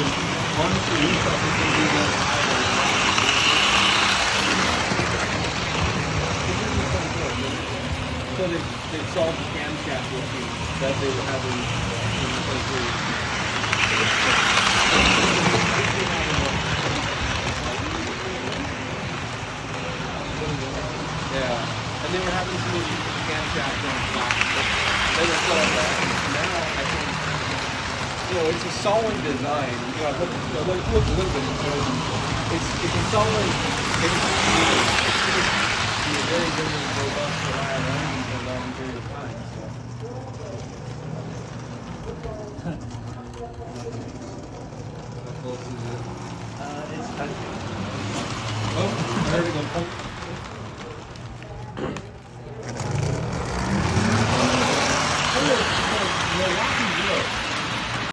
honestly, we thought we could do that higher. So they solved the camshaft issue that they were having in the country. Yeah, and they were having some issues with the camshaft on flat. They were solved that. Now I think, it's a solid design. I looked a little bit into it. It's a solid. It's be a very, very robust, reliable engine for a long period of time. So. How close is it? It's